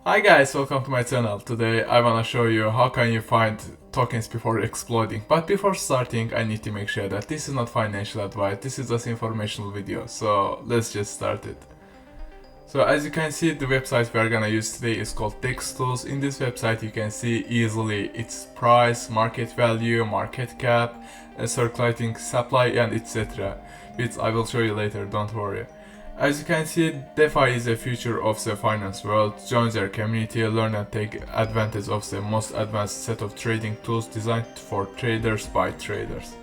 Hi guys, welcome to my channel. Today I wanna show you how can you find tokens before exploiting. But before starting, I need to make sure that this is not financial advice, this is just informational video. So let's just start it. So as you can see, the website we are gonna use today is called Dextools. In this website you can see easily its price, market value, market cap, circulating supply and etc. Which I will show you later, don't worry. As you can see, DeFi is a future of the finance world. Join their community, learn and take advantage of the most advanced set of trading tools designed for traders by traders.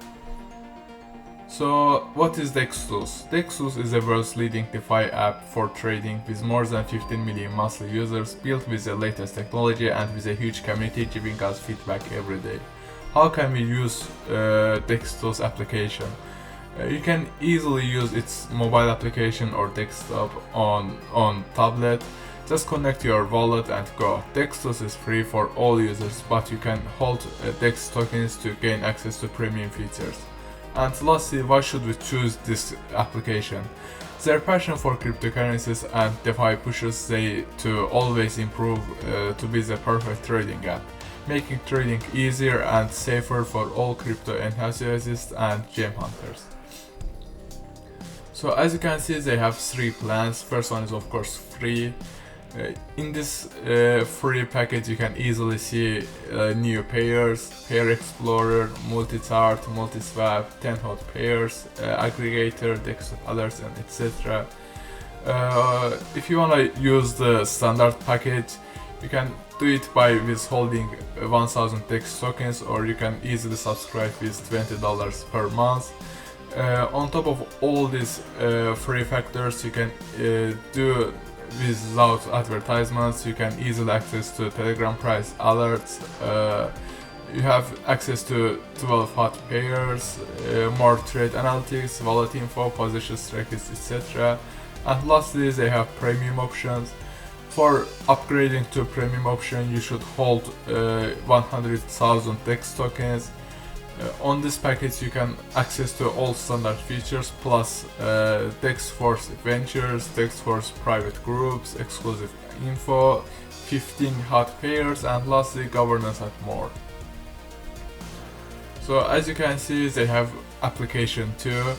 So, what is Dextools? Dextools is the world's leading DeFi app for trading with more than 15 million monthly users, built with the latest technology and with a huge community giving us feedback every day. How can we use Dextools application? You can easily use its mobile application or desktop on tablet. Just connect your wallet and go. Dextools is free for all users, but you can hold Dex tokens to gain access to premium features. And lastly, why should we choose this application? Their passion for cryptocurrencies and DeFi pushes they to always improve to be the perfect trading app, making trading easier and safer for all crypto enthusiasts and gem hunters. So as you can see, they have three plans. First one is of course free. In this free package you can easily see new pairs, pair explorer, multi-chart, multi-swap, 10 hot pairs, aggregator, dex alerts and etc. If you wanna use the standard package, you can do it by withholding 1000 dex tokens, or you can easily subscribe with $20 per month. On top of all these free factors, you can do without advertisements. You can easily access to Telegram price alerts. You have access to 12 hot pairs, more trade analytics, wallet info, position strategies, etc. And lastly, they have premium options. For upgrading to premium option, you should hold 100,000 DEX tokens. On this package you can access to all standard features plus Dex Force Adventures, Dex Force private groups, exclusive info, 15 hot pairs and lastly governance and more. So as you can see, they have application too.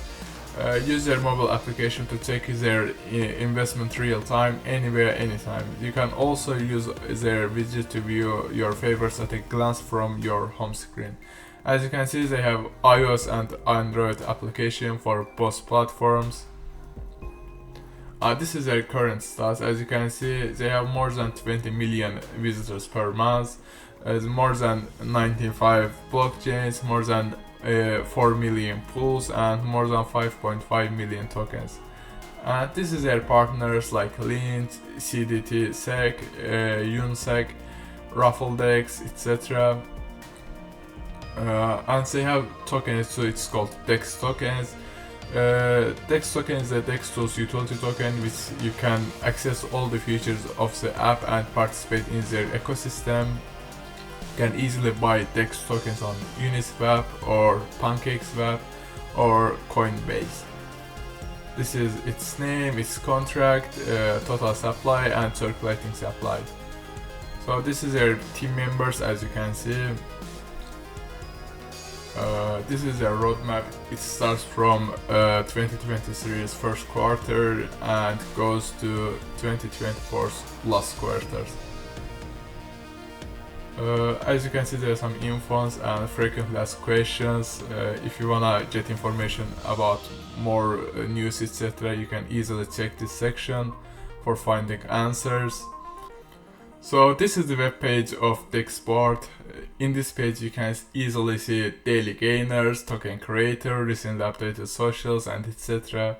Use their mobile application to check their investment real time, anywhere, anytime. You can also use their widget to view your favorites at a glance from your home screen. As you can see, they have iOS and Android application for both platforms. This is their current stats. As you can see, they have more than 20 million visitors per month, more than 95 blockchains, more than 4 million pools and more than 5.5 million tokens. And this is their partners like Lint, CDT Sec, Unsec, Raffledex, etc. And they have tokens, so it's called Dex tokens. Dex token is a Dextools utility token which you can access all the features of the app and participate in their ecosystem. You can easily buy Dex tokens on Uniswap or PancakeSwap or Coinbase. This is its name, its contract, total supply and circulating supply. So this is their team members, as you can see. This is their roadmap. It starts from 2023's first quarter and goes to 2024's last quarters. As you can see, there are some infos and frequently asked questions. If you wanna get information about more news, etc., you can easily check this section for finding answers. So this is the web page of Dexport. In this page you can easily see daily gainers, token creator, recently updated socials and etc.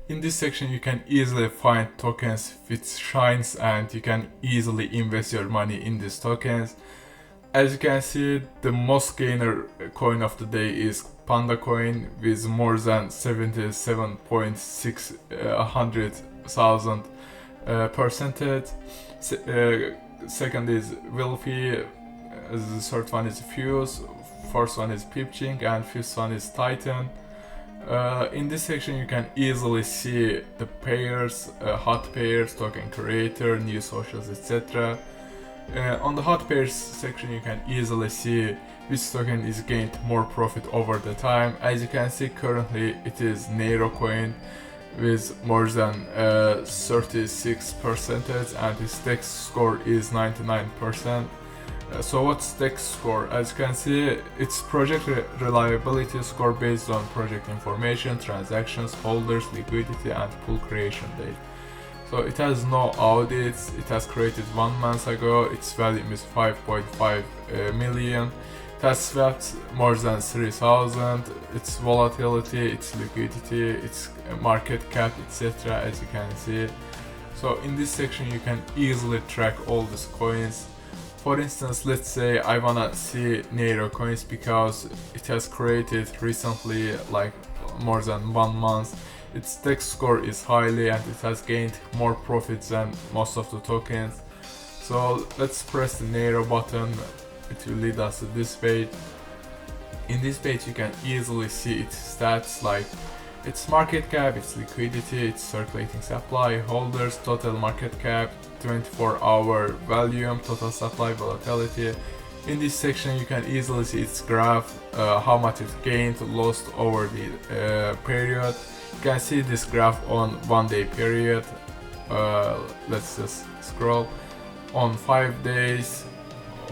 In this section you can easily find tokens with shines and you can easily invest your money in these tokens. As you can see, the most gainer coin of the day is Panda coin with more than 77.600,000 percentage. Second is Wilfy, the third one is Fuse, fourth one is Pipching and fifth one is Titan. In this section you can easily see the pairs, hot pairs, token creator, new socials, etc. On the hot pairs section you can easily see which token is gained more profit over the time. As you can see, currently it is Nero coin with more than 36% and its Dex score is 99%. So what's Dex score? As you can see, it's project reliability score based on project information, transactions, holders, liquidity and pool creation date. So it has no audits, it has created 1 month ago, its value is 5.5 million. It has swapped more than 3000, its volatility, its liquidity, its market cap, etc. as you can see. So in this section you can easily track all these coins. For instance, let's say I wanna see Nero coins because it has created recently, like more than 1 month. Its Dex score is highly and it has gained more profits than most of the tokens. So let's press the Nero button, it will lead us to this page. In this page you can easily see its stats like its market cap, its liquidity, its circulating supply, holders, total market cap, 24-hour volume, total supply, volatility. In this section you can easily see its graph, how much it gained, lost over the period. You can see this graph on 1 day period. Let's just scroll on 5 days,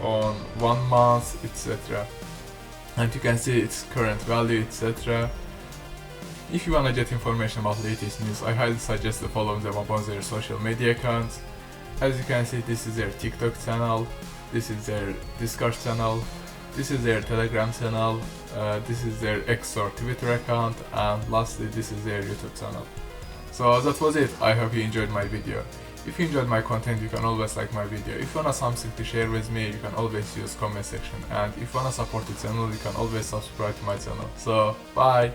on 1 month, etc. And you can see its current value, etc. If you wanna get information about latest news, I highly suggest to follow them upon their social media accounts. As you can see, this is their TikTok channel, this is their Discord channel, this is their Telegram channel, this is their X or Twitter account, and lastly this is their YouTube channel. So that was it. I hope you enjoyed my video. If you enjoyed my content, you can always like my video. If you want something to share with me, you can always use comment section. And if you want to support the channel, you can always subscribe to my channel. So, bye!